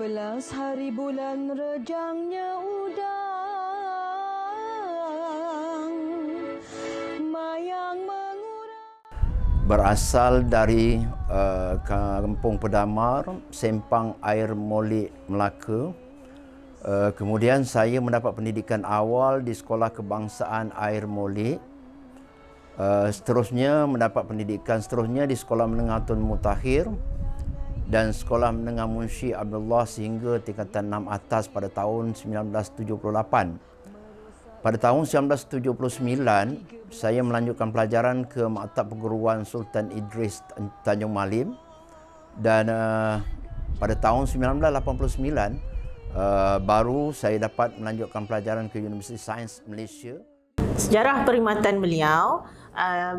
12 hari bulan rejangnya udang, mayang mengurang. Berasal dari Kampung Pedamar, Sempang Air Molek, Melaka. Kemudian saya mendapat pendidikan awal di Sekolah Kebangsaan Air Molek. Seterusnya mendapat pendidikan seterusnya di Sekolah Menengah Tun Mutahir dan Sekolah Menengah Munshi Abdullah sehingga tingkatan 6 atas pada tahun 1978. Pada tahun 1979, saya melanjutkan pelajaran ke Maktab Perguruan Sultan Idris Tanjung Malim dan pada tahun 1989 baru saya dapat melanjutkan pelajaran ke Universiti Sains Malaysia. Sejarah perkhidmatan beliau,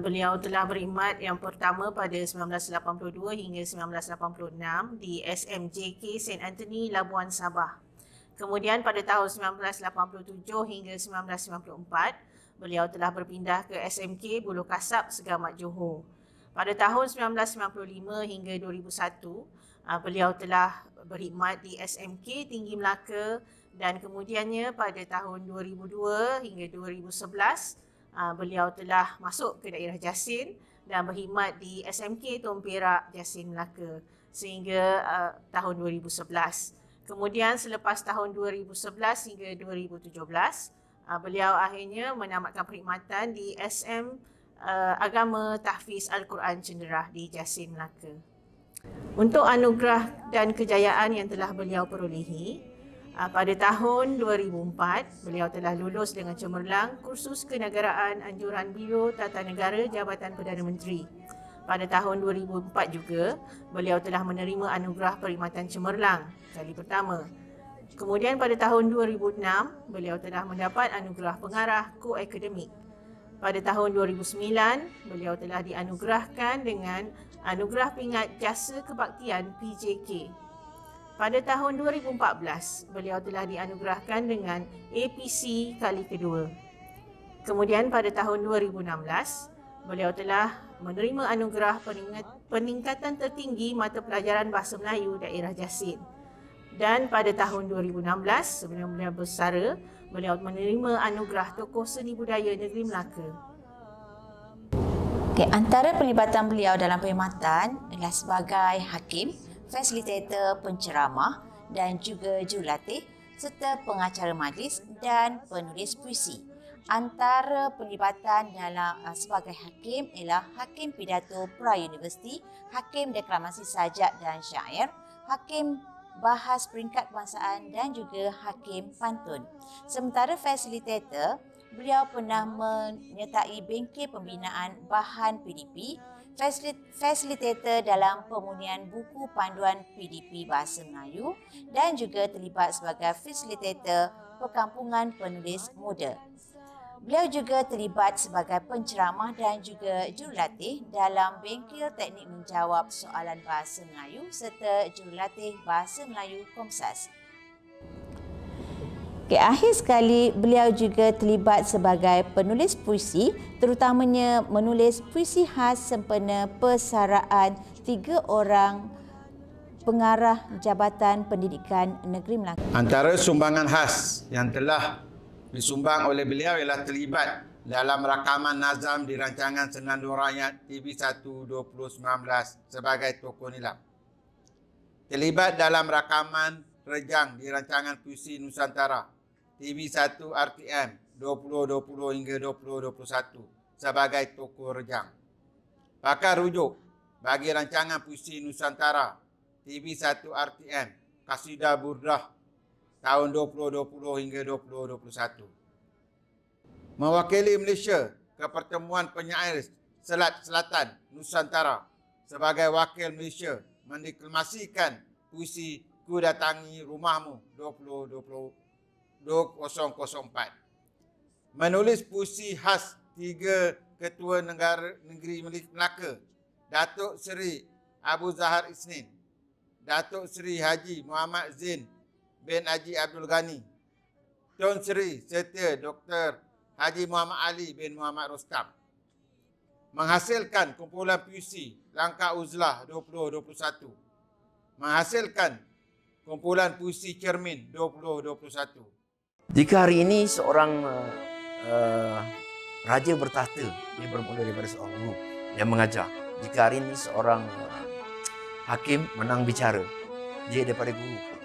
beliau telah berkhidmat yang pertama pada 1982 hingga 1986 di SMJK St. Anthony, Labuan Sabah. Kemudian pada tahun 1987 hingga 1994, beliau telah berpindah ke SMK Buluh Kasab, Segamat, Johor. Pada tahun 1995 hingga 2001, beliau telah berkhidmat di SMK Tinggi Melaka dan kemudiannya pada tahun 2002 hingga 2011, beliau telah masuk ke daerah Jasin dan berkhidmat di SMK Tun Perak, Jasin, Melaka sehingga tahun 2011. Kemudian selepas tahun 2011 hingga 2017, beliau akhirnya menamatkan perkhidmatan di SM Agama Tahfiz Al-Quran Cenderah di Jasin, Melaka. Untuk anugerah dan kejayaan yang telah beliau perolehi, pada tahun 2004, beliau telah lulus dengan cemerlang kursus kenegaraan anjuran Biro Tata Negara Jabatan Perdana Menteri. Pada tahun 2004 juga, beliau telah menerima anugerah perkhidmatan cemerlang kali pertama. Kemudian pada tahun 2006, beliau telah mendapat anugerah pengarah ko-akademik. Pada tahun 2009, beliau telah dianugerahkan dengan anugerah pingat jasa kebaktian PJK. Pada tahun 2014, beliau telah dianugerahkan dengan APC kali kedua. Kemudian pada tahun 2016, beliau telah menerima anugerah peningkatan tertinggi mata pelajaran Bahasa Melayu daerah Jasin. Dan pada tahun 2016, sebelum beliau bersara, beliau menerima anugerah Tokoh Seni Budaya Negeri Melaka. Antara pelibatan beliau dalam perkhidmatan adalah sebagai hakim, fasilitator penceramah dan juga jurulatih serta pengacara majlis dan penulis puisi. Antara pelibatan dalam sebagai hakim ialah hakim pidato pra-universiti, hakim deklamasi sajak dan syair, hakim bahas peringkat kebangsaan dan juga hakim pantun. Sementara fasilitator, beliau pernah menyertai bengkel pembinaan bahan PDP, fasilitator dalam pemunian buku panduan PDP Bahasa Melayu dan juga terlibat sebagai fasilitator perkampungan penulis muda. Beliau juga terlibat sebagai penceramah dan juga jurulatih dalam bengkel teknik menjawab soalan Bahasa Melayu serta jurulatih Bahasa Melayu Komsas. Akhir sekali, beliau juga terlibat sebagai penulis puisi, terutamanya menulis puisi khas sempena persaraan 3 orang pengarah Jabatan Pendidikan Negeri Melaka. Antara sumbangan khas yang telah disumbang oleh beliau ialah terlibat dalam rakaman nazam di rancangan Senandung Rakyat TV1 2019 sebagai tokoh nilai. Terlibat dalam rakaman Rejang di rancangan Puisi Nusantara TV1 RTM 2020 hingga 2021 sebagai tokoh rejang. Pakar rujuk bagi rancangan Puisi Nusantara TV1 RTM Kasidah Burdah tahun 2020 hingga 2021. Mewakili Malaysia ke Pertemuan Penyair Selat Selatan Nusantara sebagai wakil Malaysia mendeklamasikan puisi Ku Datangi Rumahmu 2004. Menulis puisi khas 3 ketua negeri Melaka, Datuk Seri Abu Zahar Isnin, Datuk Seri Haji Muhammad Zain bin Haji Abdul Ghani, Tun Seri Setia Dr. Haji Muhammad Ali bin Muhammad Rostam. Menghasilkan kumpulan puisi Langkah Uzlah 2021. Menghasilkan Kumpulan Puisi Cermin 2021. Jika hari ini seorang raja bertahta, dia bermula daripada seorang guru yang mengajar. Jika hari ini seorang hakim menang bicara, dia daripada guru.